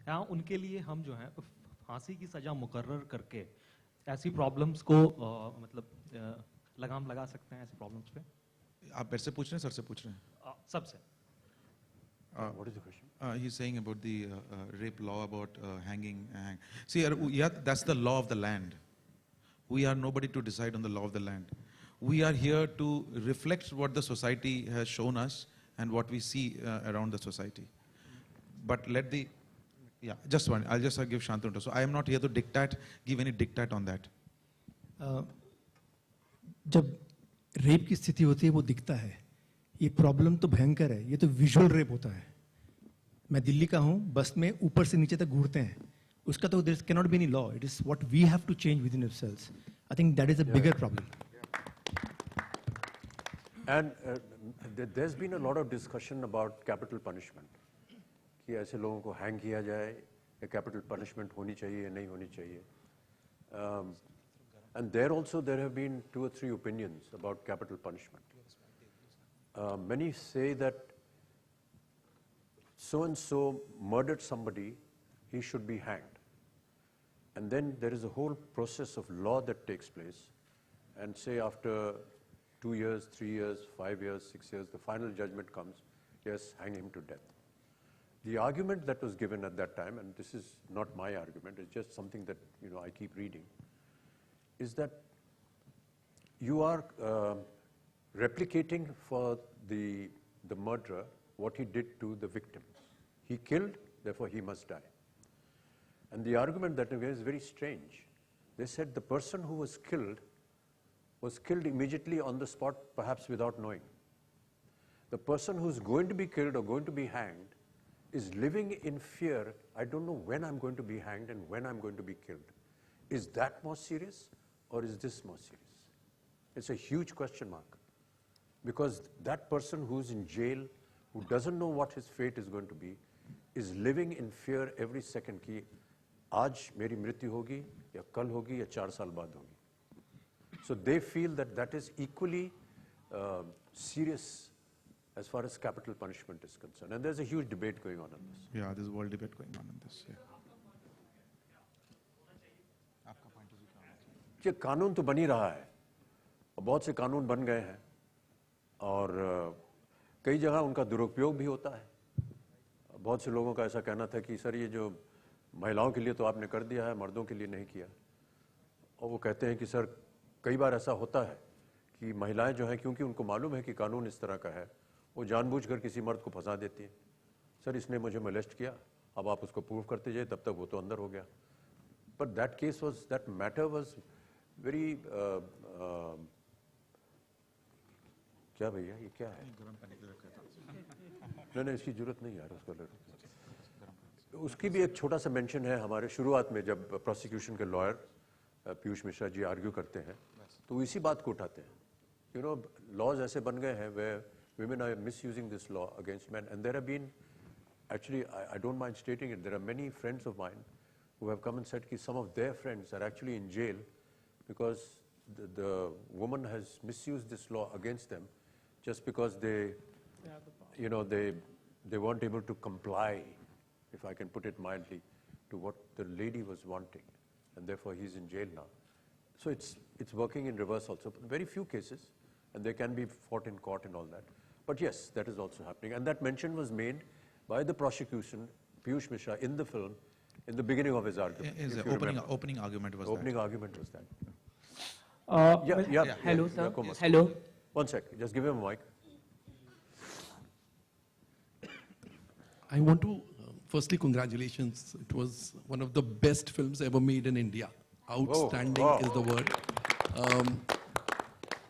हाँ, उनके लिए हम जो है फांसी की सजा मुकर्रर करके ऐसी प्रॉब्लम्स को लगाम लगा सकते हैं ऐसी प्रॉब्लम्स पे। आप मेरे से पूछ रहे हैं, सर से पूछ रहे हैं? सबसे। What is the question? He's saying about the rape law, about hanging. See, yeah, that's the law of the land. We are nobody to decide on the law of the land. We are here to reflect what the society has shown us and what we see around the society. But let the, yeah, just one. I'll just give Shantanu. So I am not here to dictate, give any dictate on that. जब rape की स्थिति होती है वो दिखता है, ये problem तो भयंकर है, ये तो विजुअल रेप होता है। मैं दिल्ली का हूँ, बस में ऊपर से नीचे तक घूरते हैं, उसका तो there cannot be any law. It is what we have to change within ourselves. I think that is a bigger problem. And there's been a lot of discussion about capital punishment. कि ऐसे लोगों को hang किया जाए या capital punishment होनी चाहिए या नहीं होनी चाहिए. And there also there have been 2 or 3 opinions about capital punishment. Many say that so-and-so murdered somebody, he should be hanged. And then there is a whole process of law that takes place. And say after 2 years, 3 years, 5 years, 6 years, the final judgment comes, yes, hang him to death. The argument that was given at that time, and this is not my argument, it's just something that I keep reading, is that you are replicating for the murderer what he did to the victim. He killed, therefore he must die. And the argument that is very strange. They said the person who was killed immediately on the spot, perhaps without knowing. The person who's going to be killed or going to be hanged is living in fear. I don't know when I'm going to be hanged and when I'm going to be killed. Is that more serious or is this more serious? It's a huge question mark. Because that person who's in jail, who doesn't know what his fate is going to be, is living in fear every second कि आज मेरी मृत्यु होगी या कल होगी या 4 साल बाद होगी. So they feel that that is equally serious as far as capital punishment is concerned. And there's a huge debate going on this. Yeah, there's a world debate going on in this. Yeah. आपका point of view क्या है? कि कानून तो बन ही रहा है, बहुत से कानून बन गए हैं और कई जगह उनका दुरुपयोग भी होता है. बहुत से लोगों का ऐसा कहना था कि सर ये जो महिलाओं के लिए तो आपने कर दिया है, मर्दों के लिए नहीं किया. और वो कहते हैं कि सर कई बार ऐसा होता है कि महिलाएं जो हैं क्योंकि उनको मालूम है कि कानून इस तरह का है, वो जानबूझकर किसी मर्द को फंसा देती हैं. सर इसने मुझे मोलेस्ट किया, अब आप उसको प्रूव करते जाइए, तब तक वो तो अंदर हो गया. But that case was, that matter was very क्या भैया ये क्या है? नहीं इसकी जरूरत नहीं यार उसको. उसकी भी एक छोटा सा मेंशन है हमारे शुरुआत में जब प्रोसिक्यूशन के लॉयर पीयूष मिश्रा जी आर्ग्यू करते हैं तो इसी बात को उठाते हैं. लॉज ऐसे बन गए हैं where women are misusing this law against men, and there have been actually I don't mind stating it, there are many friends of mine who have come and said that some of their friends are actually in jail because the woman has misused this law against them just because they weren't able to comply, if I can put it mildly, to what the lady was wanting, and therefore he's in jail now. So it's working in reverse also. Very few cases, and they can be fought in court and all that. But yes, that is also happening, and that mention was made by the prosecution, Piyush Mishra, in the film, in the beginning of his argument. His opening argument was opening that. argument was that. Hello, sir. Hello. One sec, just give him a mic. I want to, firstly, congratulations. It was one of the best films ever made in India. Outstanding is the word.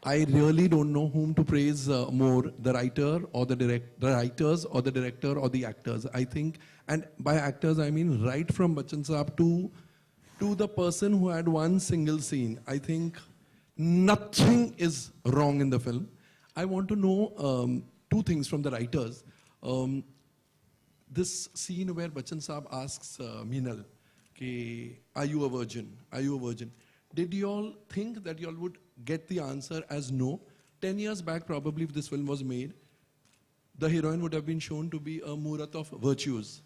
I really don't know whom to praise more, the writer or the writers or the director or the actors. I think, and by actors I mean right from Bachchan Saab to the person who had one single scene. I think nothing is wrong in the film. I want to know 2 things from the writers. This scene where Bachchan Saab asks Meenal, are you a virgin? Are you a virgin? Did you all think that you all would get the answer as no? 10 years back, probably, if this film was made, the heroine would have been shown to be a Murat of virtues.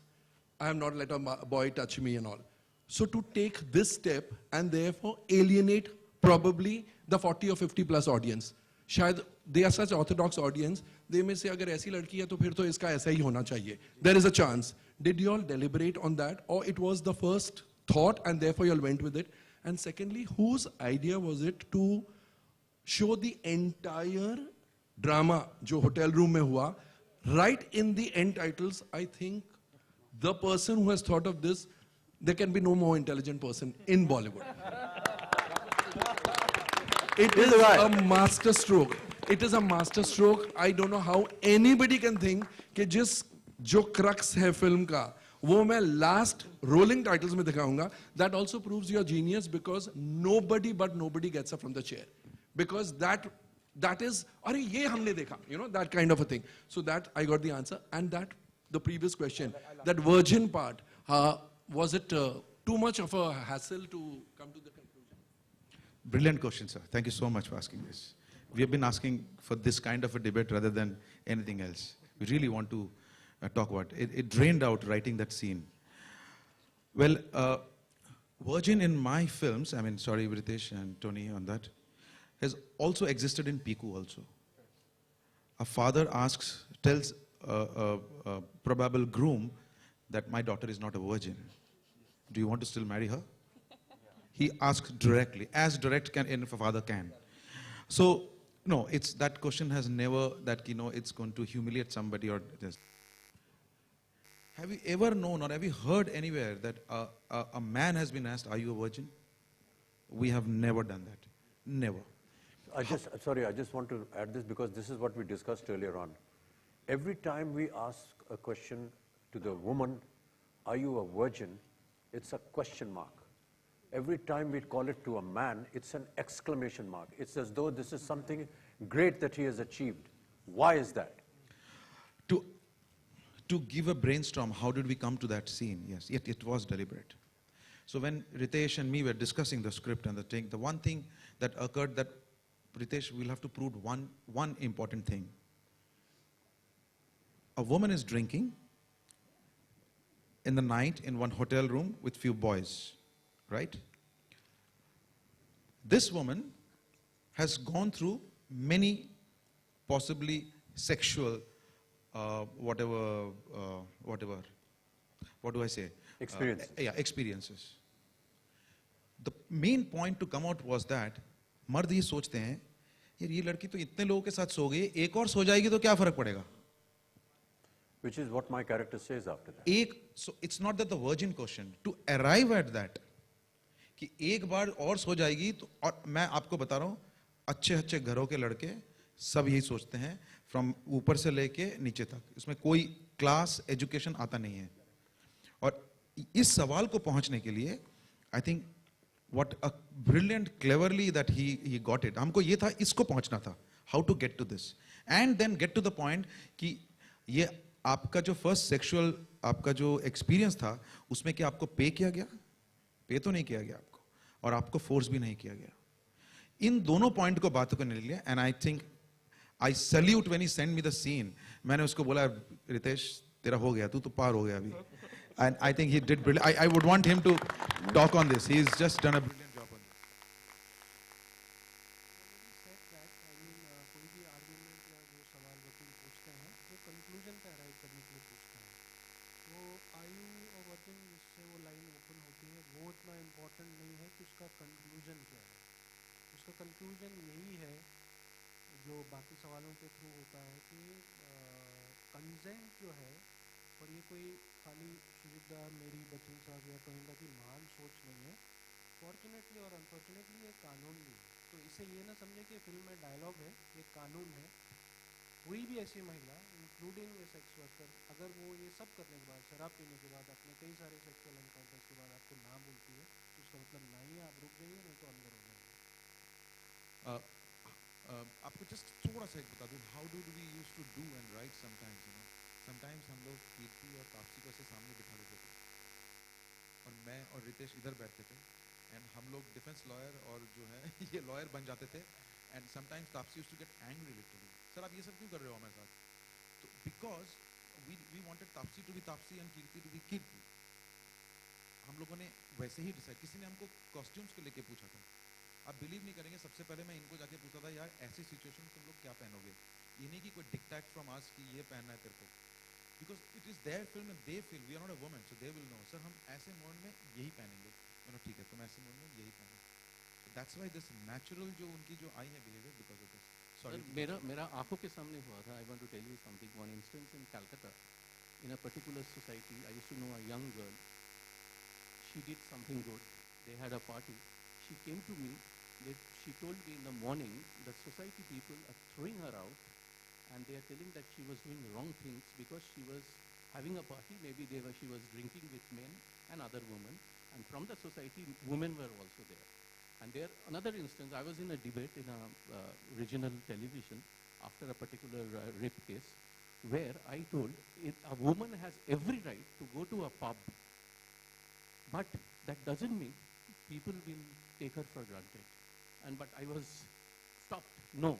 I have not let a boy touch me and all. So to take this step and therefore alienate probably the 40 or 50 plus audience. शायद they are such orthodox audience, they may say अगर ऐसी लड़की है तो फिर तो इसका ऐसा ही होना चाहिए. There is a chance. Did you all deliberate on that, or it was the first thought and therefore you all went with it? And secondly, whose idea was it to show the entire drama जो hotel room में हुआ, right in the end titles? I think the person who has thought of this, there can be no more intelligent person in Bollywood. It is a master stroke. It is a master stroke. I don't know how anybody can think कि जिस जो crux है film का वो मैं last rolling titles में दिखाऊंगा. That also proves your genius, because nobody but nobody gets up from the chair. Because that is अरे ये हमने देखा, you know, that kind of a thing. So that I got the answer. And that the previous question, that virgin part, was it too much of a hassle to come to the conclusion? Brilliant question, sir. Thank you so much for asking this. We have been asking for this kind of a debate rather than anything else. We really want to talk about it. It drained out writing that scene. Well, virgin in my films, I mean, sorry, Ritesh and Tony on that, has also existed in Piku also. A father tells a probable groom that my daughter is not a virgin. Do you want to still marry her? He asks directly, as direct if a father can. So, no, it's that question has never, that, you know, it's going to humiliate somebody or this. Have you ever known or have you heard anywhere that a man has been asked, are you a virgin? We have never done that. Never. I just want to add this because this is what we discussed earlier on. Every time we ask a question to the woman, are you a virgin? It's a question mark. Every time we call it to a man, it's an exclamation mark. It's as though this is something great that he has achieved. Why is that? To give a brainstorm, how did we come to that scene? Yes, it was deliberate. So when Ritesh and me were discussing the script and the thing, the one thing that occurred that Ritesh will have to prove one important thing. A woman is drinking in the night in one hotel room with few boys, right? This woman has gone through many possibly sexual what do I say? Experiences. Experiences. The main point to come out was that मर्द ये सोचते हैं यार ये लड़की तो इतने लोगों के साथ सो गई, एक और सो जाएगी तो क्या फर्क पड़ेगा? Which is what my character says after that. So it's not that the virgin question, to arrive at that कि एक बार और सो जाएगी तो, और मैं आपको बता रहा हूँ अच्छे अच्छे घरों के लड़के सब यही सोचते हैं, फ्रॉम ऊपर से लेके नीचे तक, इसमें कोई क्लास एजुकेशन आता नहीं है. और इस सवाल को पहुंचने के लिए I think what a brilliant, cleverly that he got it. हमको ये था, इसको पहुंचना था, how to get to this and then get to the point कि ये आपका जो फर्स्ट सेक्सुअल आपका जो एक्सपीरियंस था उसमें क्या आपको पे किया गया? पे तो नहीं किया गया आपको, और आपको फोर्स भी नहीं किया गया. इन दोनों पॉइंट को बात करने के लिए, and I think I salute when he send me the scene. मैंने उसको बोला रितेश तेरा हो गया, तू तो पार हो गया अभी. And I think he did brilliant. I would want him to talk on this. He's just done a brilliant job on this. कोई भी आर्ग्यूमेंट या जो सवाल वकील पूछते हैं वो कंक्लूजन पे अराइव करने के लिए पूछते हैं. तो आयु और वर्जिन जिससे वो लाइन ओपन होती है वो इतना इम्पोर्टेंट नहीं है कि उसका कंक्लूजन क्या है. उसका कंक्लूजन यही है जो बाकी सवालों के थ्रू होता है कि कंसेंट जो है, और ये कोई खाली सुजितदा मेरी बच्चन साहब या कहेंगे कि महान सोच नहीं है, फॉर्चुनेटली और अनफॉर्चुनेटली ये कानून भी है. तो इसे ये ना समझे कि फिल्म में डायलॉग है, ये कानून है. कोई भी ऐसी महिला इंक्लूडिंग ए सेक्स वर्कर अगर वो ये सब करने के बाद, शराब पीने के बाद, अपने कई सारे सेक्सुअल एनकाउंटर्स के बाद आपको ना बोलती है तो उसका मतलब नहीं है, आप रुक जाइए नहीं तो अंदर हो जाएंगे. आपको जस्ट थोड़ा सा एक बता दूं, how do we use to do and write sometimes, you know, sometimes हम लोग कीर्ति और तापसी को ऐसे सामने बिठा देते थे और मैं और रितेश इधर बैठते थे एंड हम लोग डिफेंस लॉयर और जो है ये लॉयर बन जाते थे. And sometimes Taapsee used to get angry literally, sir आप ये सब क्यों कर रहे हो हमारे साथ? तो because we wanted Taapsee to be Taapsee and Kirti to be Kirti. वैसे ही डिसाइड, किसी ने हमको कॉस्ट्यूम्स को लेके पूछा था, आप बिलीव नहीं करेंगे, सबसे पहले मैं इनको जाके पूछा था यार ऐसी सिचुएशन में तुम लोग क्या पहनोगे, ये नहीं कि कोई डिक्टेट फ्रॉम आस कि ये पहनना है तेरे को, because it is their film and they feel we are not a woman, so they will know sir हम ऐसे मोड में यही पहनेंगे, मैंने ठीक है तुम ऐसे मोड में यही पहनो, दैट्स व्हाई दिस नेचुरल जो उनकी जो आई है behaviour because of this. Sorry, मेरा आंखों के सामने हुआ था। I want to tell you something, one instance in Calcutta, in a particular society, I used to know a young girl. She did something good. They had a party. She came to me. She told me in the morning that society people are throwing her out, and they are telling that she was doing wrong things because she was having a party. Maybe she was drinking with men and other women, and from the society, women were also there. And there, another instance, I was in a debate in a regional television after a particular rape case, where I told a woman has every right to go to a pub, but that doesn't mean people will take her for granted. But I was stopped. No,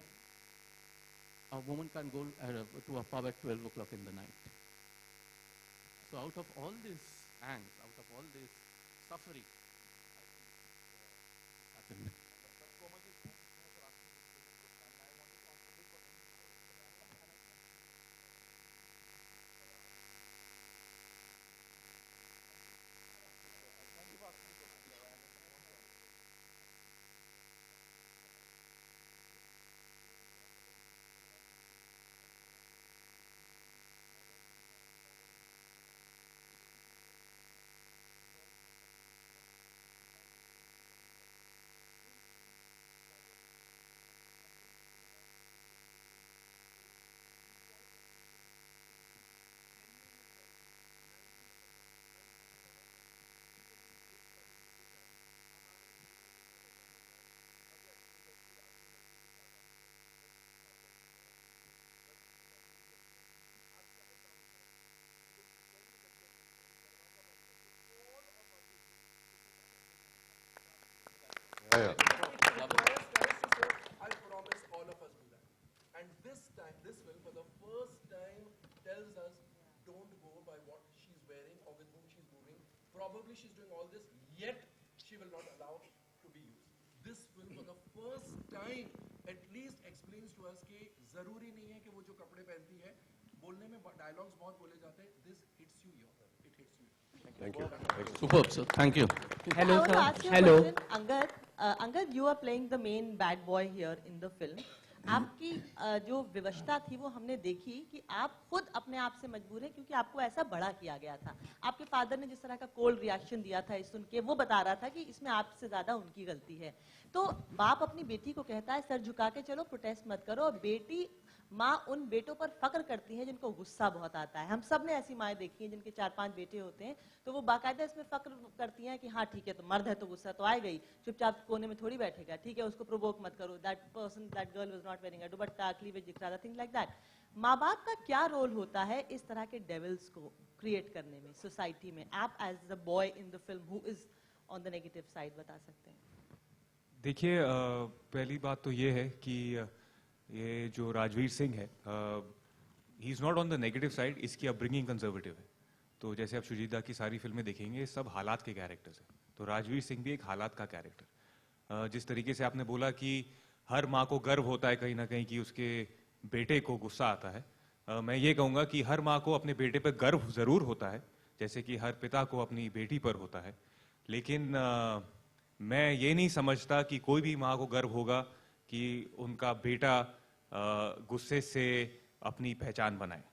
a woman can't go to a pub at 12 o'clock in the night. So out of all this angst, out of all this suffering, I think happened. Yeah, yeah. I promise all of us do that. And this time, this film for the first time tells us, don't go by what she's wearing or with whom she's moving. Probably she's doing all this, yet she will not allow to be used. This film for the first time at least explains to us कि जरूरी नहीं है कि वो जो कपड़े पहनती है, बोलने में डायलॉग्स बहुत बोले जाते हैं, this hits you here, it hits you. Thank you. Thank you. Superb, sir. Thank you. Hello, I want to sir. ask you a Hello. question. Angad, you are playing the main bad boy here in the film. आपकी जो विवशता थी वो हमने देखी कि आप खुद अपने आप से मजबूर हैं क्योंकि आपको ऐसा बड़ा किया गया था। आपके फादर ने जिस तरह का कोल्ड रिएक्शन दिया था इस सुन के, वो बता रहा था कि इसमें आपसे ज्यादा उनकी गलती है। तो बाप अपनी बेटी को कहता है सर झुका के चलो, प्रोटेस्ट मत करो, और बेटी माँ उन बेटों पर फक्र करती है जिनको गुस्सा बहुत आता है। हम सब ने ऐसी माएँ देखी हैं जिनके 4-5 बेटे होते हैं, तो वो बाकायदा इसमें फक्र करती हैं कि हाँ ठीक है, तो मर्द है तो गुस्सा तो आएगा ही, चुपचाप कोने में थोड़ी बैठेगा, ठीक है उसको प्रोवोक मत करो, that person that girl was not wearing a dupatta, cleavage दिख रहा था, थिंग लाइक दैट। माँ बाप का क्या रोल होता है इस तरह के डेविल्स को क्रिएट करने में सोसाइटी में? आप as the boy in the film who is on the negative side बता सकते हैं? देखिए, पहली बात तो ये है कि ये जो राजवीर सिंह है, he is not on the negative side, इसकी अपब्रिंगिंग कंजर्वेटिव है। तो जैसे आप सुजीत दा की सारी फिल्में देखेंगे, सब हालात के कैरेक्टर्स हैं, तो राजवीर सिंह भी एक हालात का कैरेक्टर। जिस तरीके से आपने बोला कि हर माँ को गर्व होता है कहीं ना कहीं कि उसके बेटे को गुस्सा आता है, मैं ये कहूँगा कि हर माँ को अपने बेटे पर गर्व जरूर होता है, जैसे कि हर पिता को अपनी बेटी पर होता है। लेकिन मैं ये नहीं समझता कि कोई भी माँ को गर्व होगा कि उनका बेटा गुस्से से अपनी पहचान बनाए।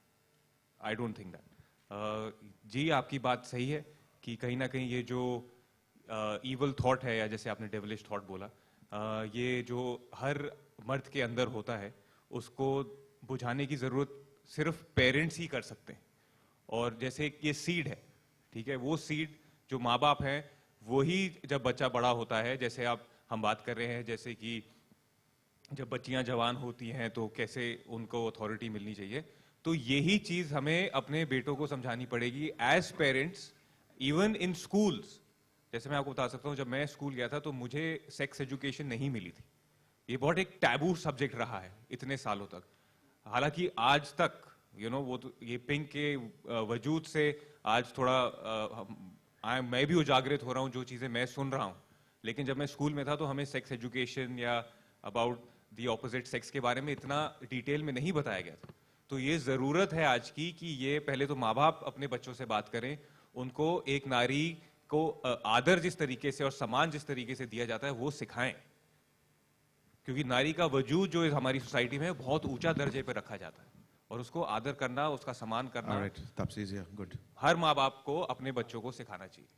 I don't think that. जी, आपकी बात सही है कि कहीं ना कहीं ये जो ईवल थॉट है, या जैसे आपने डेविलिश थॉट बोला, ये जो हर मर्द के अंदर होता है, उसको बुझाने की जरूरत सिर्फ पेरेंट्स ही कर सकते हैं। और जैसे ये सीड है, ठीक है, वो सीड जो माँ बाप हैं, वही जब बच्चा बड़ा होता है, जैसे हम बात कर रहे हैं, जैसे कि जब बच्चियां जवान होती हैं तो कैसे उनको अथॉरिटी मिलनी चाहिए, तो यही चीज हमें अपने बेटों को समझानी पड़ेगी as parents, even in schools. जैसे मैं आपको बता सकता हूँ, जब मैं स्कूल गया था तो मुझे सेक्स एजुकेशन नहीं मिली थी। ये बहुत एक टैबू सब्जेक्ट रहा है इतने सालों तक। हालांकि आज तक वो तो ये पिंक के वजूद से आज थोड़ा मैं भी उजागरित हो रहा हूँ जो चीज़ें मैं सुन रहा हूँ, लेकिन जब मैं स्कूल में था तो हमें सेक्स एजुकेशन या अबाउट द ऑपोजिट सेक्स के बारे में इतना डिटेल में नहीं बताया गया था। तो ये ज़रूरत है आज की कि ये पहले तो माँ बाप अपने बच्चों से बात करें, उनको एक नारी को आदर जिस तरीके से और सम्मान जिस तरीके से दिया जाता है वो सिखाएं, क्योंकि नारी का वजूद जो हमारी सोसाइटी में बहुत ऊंचा दर्जे पर रखा जाता है और उसको आदर करना, उसका सम्मान करना All right, Tapsi is here. Good. हर माँ बाप को अपने बच्चों को सिखाना चाहिए।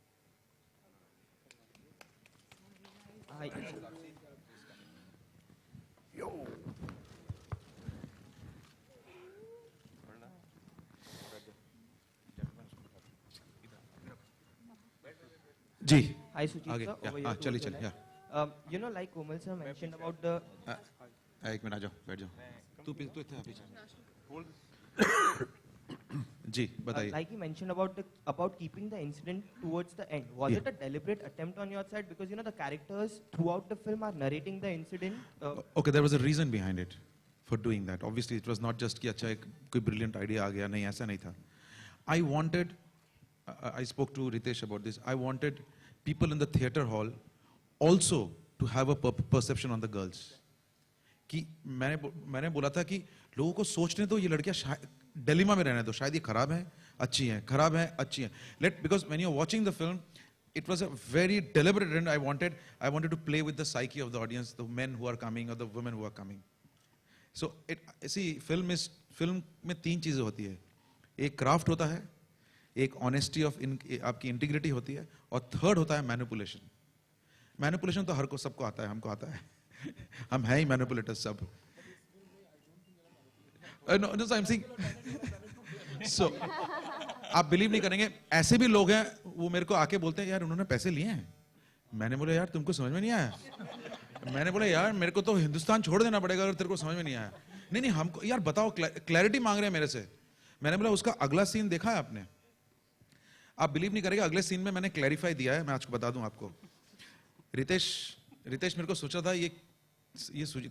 जी Hi, Sujit आगे sir. या, Over हाँ here to चलिए Ujalai. चलिए You know, like Komal sir mentioned about the. एक मिनट आ जाओ, बैठ जाओ। तू इतना पीछे जी बताइए। Like he mentioned about keeping the incident towards the end. Was Yeah. it a deliberate attempt on your side? Because you know the characters throughout the film are narrating the incident. Okay, there was a reason behind it for doing that. Obviously, it was not just कि अच्छा एक कोई brilliant idea आ गया, नहीं ऐसा नहीं था. I wanted, I spoke to Ritesh about this. I wanted people in the theater hall also to have a perception on the girls. कि मैंने बोला था कि लोगों को सोचने दो, ये लड़कियां डिलेमा में रहने दो, शायद ये खराब है अच्छी हैं, खराब है अच्छी हैं. Because when you're watching the film, it was a very deliberate and I wanted to play with the psyche of the audience, the men who are coming or the women who are coming. So film में तीन चीजें होती है. एक craft होता है, एक honesty of आपकी इंटीग्रिटी होती है, और थर्ड होता है मैनिपुलेशन. मैनिपुलेशन तो सबको आता है, हमको आता है. हम हैं ही मैनिपुलेटर्स सब. No, I'm saying. So, आप बिलीव नहीं करेंगे, ऐसे भी लोग हैं वो मेरे को आके बोलते हैं यार उन्होंने पैसे लिए हैं. मैंने बोला यार तुमको समझ में नहीं आया. मैंने बोला यार मेरे को तो हिंदुस्तान छोड़ देना पड़ेगा अगर तेरे को समझ में नहीं आया. नहीं हमको यार बताओ, क्लैरिटी मांग रहे हैं मेरे से. मैंने बोला उसका अगला सीन देखा है आपने? आप बिलीव नहीं करेंगे, अगले सीन में मैंने क्लैरिफाई दिया है. मैं आज को बता दूं आपको. रितेश मेरे को सोचा था ये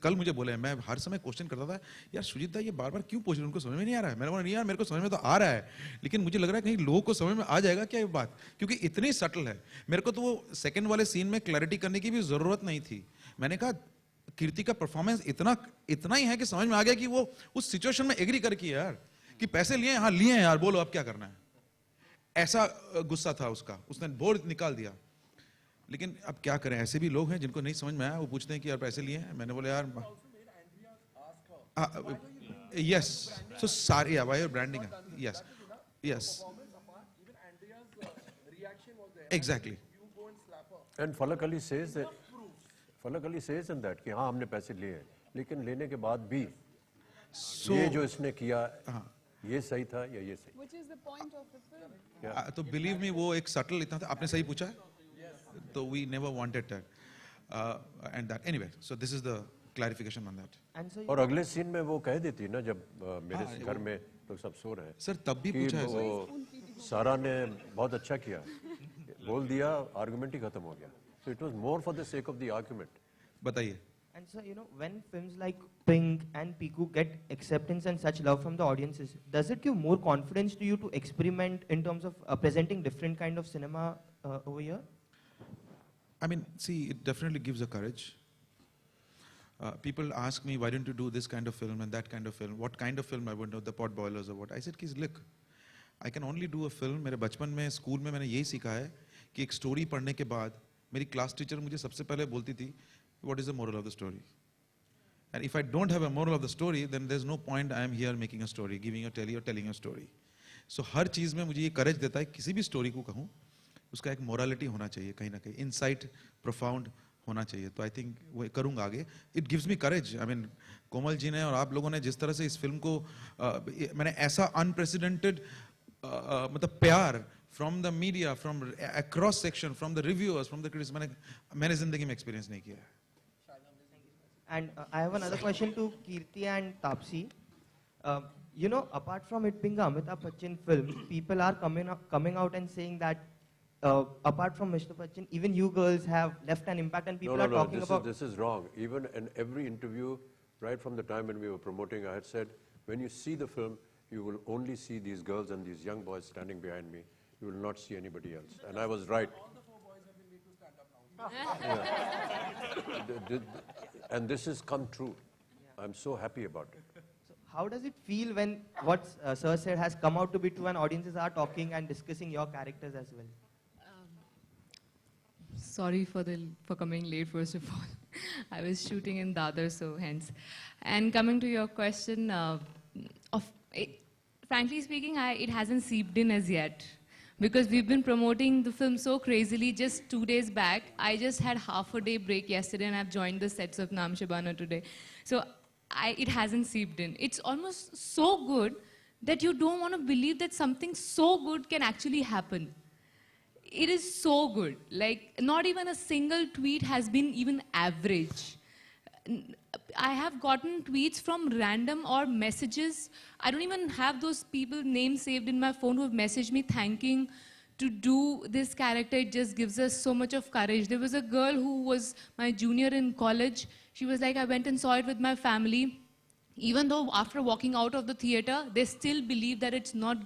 कल मुझे बोले, मैं हर समय क्वेश्चन करता था यार सुजीत दा ये बार बार क्यों पूछ रहे हैं, उनको समझ में नहीं आ रहा है. मैंने बोला नहीं यार मेरे को समझ में तो आ रहा है, लेकिन मुझे लग रहा है कहीं लोगों को समझ में आ जाएगा क्या ये बात, क्योंकि इतनी सटल है. मेरे को तो वो सेकंड वाले सीन में क्लैरिटी करने की भी जरूरत नहीं थी. मैंने कहा कीर्ति का परफॉर्मेंस इतना ही है कि समझ में आ गया कि वो उस सिचुएशन में एग्री कर की यार कि पैसे लिए, हाँ लिए हैं यार, बोलो अब क्या करना है. ऐसा गुस्सा था उसका, उसने बोर्ड निकाल दिया. लेकिन अब क्या करें, ऐसे भी लोग हैं जिनको नहीं समझ में आया, वो पूछते हैं कि यार पैसे लिए हैं. मैंने बोला यार यस, सो सारी वाई योर ब्रांडिंग है. Yes exactly. एंड फलक अली सेज इन दैट कि हाँ हमने पैसे लिए हैं, लेकिन लेने के बाद भी ये जो इसने किया ये सही था या ये सही. Which is the point of the film. तो बिलीव मी वो एक सटल इतना था. आपने सही पूछा है, तो we never wanted that and that anyway. So this is the clarification on that. और अगले सीन में वो कह देती ना जब मेरे घर में लोग सब सो रहे हैं सर, तब भी पूछा है वो सारा ने बहुत अच्छा किया, बोल दिया, आर्गुमेंट ही खत्म हो गया. So it was more for the sake of the argument. बताइए. And so, you know, when films like Pink and Piku get acceptance and such love from the audiences, does it give more confidence to you to experiment in terms of presenting different kind of cinema over here? I mean, see, it definitely gives a courage. People ask me, why don't you do this kind of film and that kind of film? What kind of film I would know, the pot boilers or what? I said, look, I can only do a film. मेरे बचपन में school में मैंने यही सीखा है कि एक स्टोरी पढ़ने के बाद मेरी क्लास टीचर मुझे सबसे पहले बोलती थी, what is the moral of the story? And if I don't have a moral of the story, then there's no point I am here making a story, giving a telling or telling a story. So हर चीज में मुझे ये करेज देता है, किसी भी story को कहूँ उसका एक मोरालिटी होना चाहिए, कहीं ना कहीं इनसाइट प्रोफाउंड होना चाहिए. तो आई थिंक वो करूँगा आगे. It gives me courage. I mean Komal ji ने और आप लोगों ने जिस तरह से इस फिल्म को मैंने ऐसा अनप्रेसिडेंटेड मतलब प्यार from the media, from across section, from the reviewers, from the critics मैंने जिंदगी में एक्सपीरियंस नहीं किया है. And I have another question to Kirti and Tapsi. You know, apart from it being a Amitabh Bachchan film, people are coming out and saying that apart from Mr. Bachchan, even you girls have left an impact, and people are talking about. This is wrong. Even in every interview, right from the time when we were promoting, I had said, when you see the film, you will only see these girls and these young boys standing behind me. You will not see anybody else. And I was right. Yeah. And this has come true. I'm so happy about it. So how does it feel when what Sir said has come out to be true and audiences are talking and discussing your characters as well? Sorry for coming late, first of all. I was shooting in Dadar, so hence. And coming to your question, frankly speaking, it hasn't seeped in as yet. Because we've been promoting the film so crazily just 2 days back. I just had half a day break yesterday and I've joined the sets of Naam Shabana today. So it hasn't seeped in. It's almost so good that you don't want to believe that something so good can actually happen. It is so good. Like, not even a single tweet has been even average. I have gotten tweets from random or messages. I don't even have those people names saved in my phone who have messaged me thanking to do this character. It just gives us so much of courage. There was a girl who was my junior in college. She was like, I went and saw it with my family. Even though after walking out of the theater, they still believe that it's not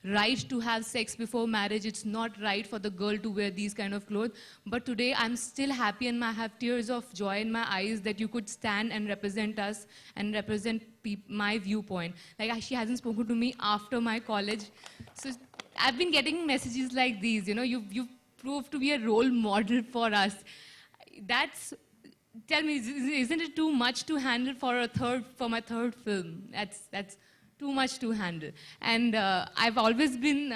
right to have sex before marriage. It's not right for the girl to wear these kind of clothes. But today, I'm still happy and I have tears of joy in my eyes that you could stand and represent us and represent my viewpoint. Like, she hasn't spoken to me after my college. So I've been getting messages like these, you know, you've proved to be a role model for us. Tell me, isn't it too much to handle for my third film? That's too much to handle. And I've always been,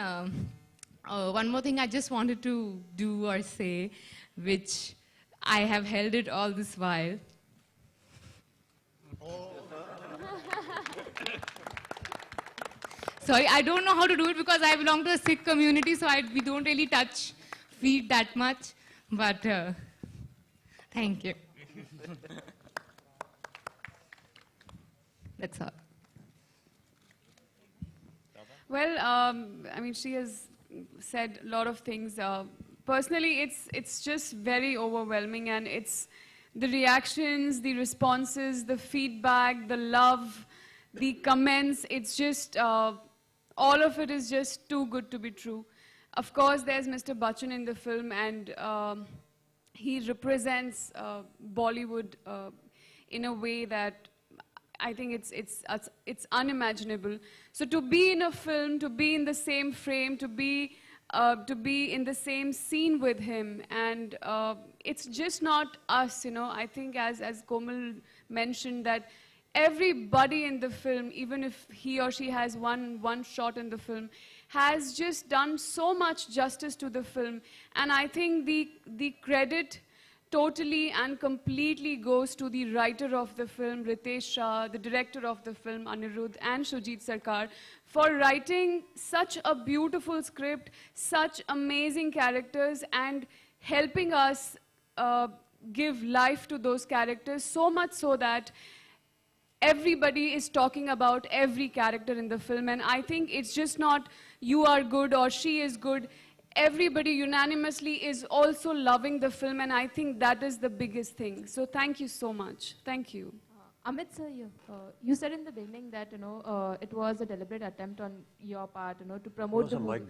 one more thing I just wanted to do or say, which I have held it all this while. Sorry, I don't know how to do it because I belong to a Sikh community, so we don't really touch feet that much. But thank you. That's all. Well, I mean, she has said a lot of things. Personally, it's just very overwhelming, and it's the reactions, the responses, the feedback, the love, the comments. It's just, all of it is just too good to be true. Of course, there's Mr. Bachchan in the film, and he represents Bollywood in a way that I think it's unimaginable. So to be in a film, to be in the same frame, to be in the same scene with him, and it's just not us, you know. I think as Komal mentioned, that everybody in the film, even if he or she has one shot in the film, has just done so much justice to the film. And I think the credit totally and completely goes to the writer of the film, Ritesh Shah, the director of the film, Anirudh, and Shujit Sarkar, for writing such a beautiful script, such amazing characters, and helping us give life to those characters, so much so that everybody is talking about every character in the film. And I think it's just not you are good or she is good. Everybody unanimously is also loving the film, and I think that is the biggest thing. So thank you so much. Thank you. Amit sir, you said in the beginning that it was a deliberate attempt on your part, to promote the movie.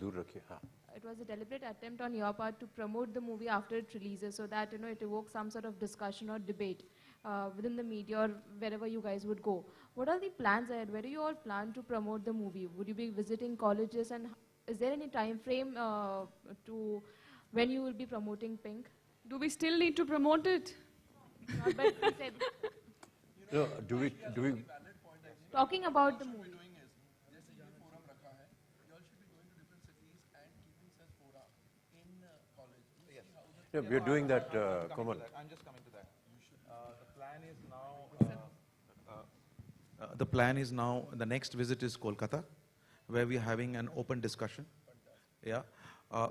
It was a deliberate attempt on your part to promote the movie after it releases, so that it evokes some sort of discussion or debate within the media or wherever you guys would go. What are the plans ahead? Where do you all plan to promote the movie? Would you be visiting colleges, and is there any time frame to when you will be promoting Pink? Do we still need to promote it? Not, but we said, No, do we talking about the movie. Yeah, we're doing that, Komal. I'm just coming to that. The plan is now, the next visit is Kolkata, where we're having an open discussion. Yeah.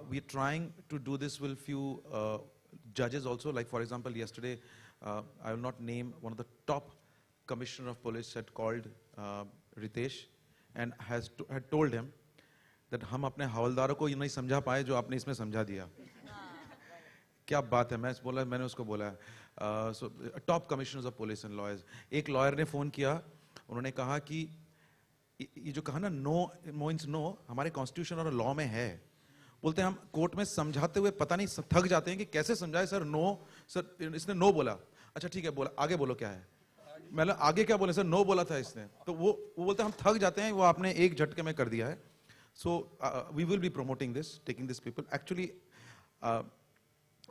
We're trying to do this with few judges also. Like, for example, yesterday, I will not name, one of the top commissioner of police had called Ritesh and had told him that हम अपने हवलदारों को ये नहीं समझा पाए जो आपने इसमें समझा दिया. क्या बात है, मैंने उसको बोला. So top commissioners of police and lawyers. एक lawyer ने phone किया, उन्होंने कहा कि ये जो कहा ना नो मीन्स नो हमारे कॉन्स्टिट्यूशन और लॉ में है, बोलते हैं हम कोर्ट में समझाते हुए पता नहीं थक जाते हैं कि कैसे समझाए सर, नो सर, इसने नो बोला, अच्छा ठीक है बोला, आगे बोलो क्या है, मतलब आगे क्या बोले सर, नो बोला था इसने, तो वो बोलते हैं हम थक जाते हैं, वो आपने एक झटके में कर दिया है. So we will be promoting this, taking this people. Actually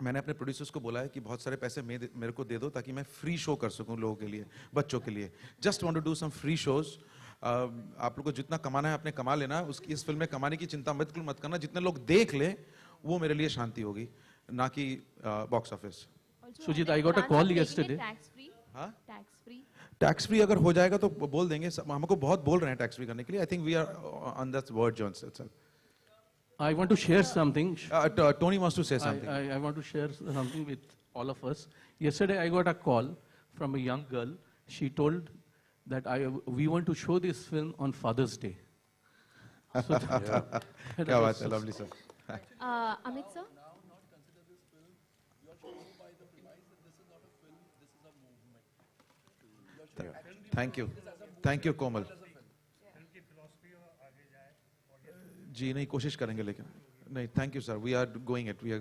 मैंने अपने प्रोड्यूसर्स को बोला है कि बहुत सारे पैसे मेरे को दे दो ताकि मैं फ्री शो कर सकूं लोगों के लिए, बच्चों के लिए. Just want to do some free shows. आप लोग को जितना कमाना है आपने कमा लेना. उसकी इस फिल्म में कमाने की चिंता बिल्कुल मत करना. जितने लोग देख ले वो मेरे लिए शांति होगी, ना कि box office. Sujit, I got a call yesterday. Tax free. हाँ? Tax free. टैक्स फ्री अगर हो जाएगा तो बोल देंगे. हमको बहुत बोल रहे हैं टैक्स फ्री करने के लिए. I think we are on that word Johns itself. I want to share something. Tony wants to say something. I want to share something with all of us. Yesterday I got a call from a young girl. She told that we want to show this film on Father's Day. So क्या बात है, lovely sir. Amit sir? Thank you कोमल. जी नहीं कोशिश करेंगे लेकिन नहीं. Thank you sir. We are going it. We are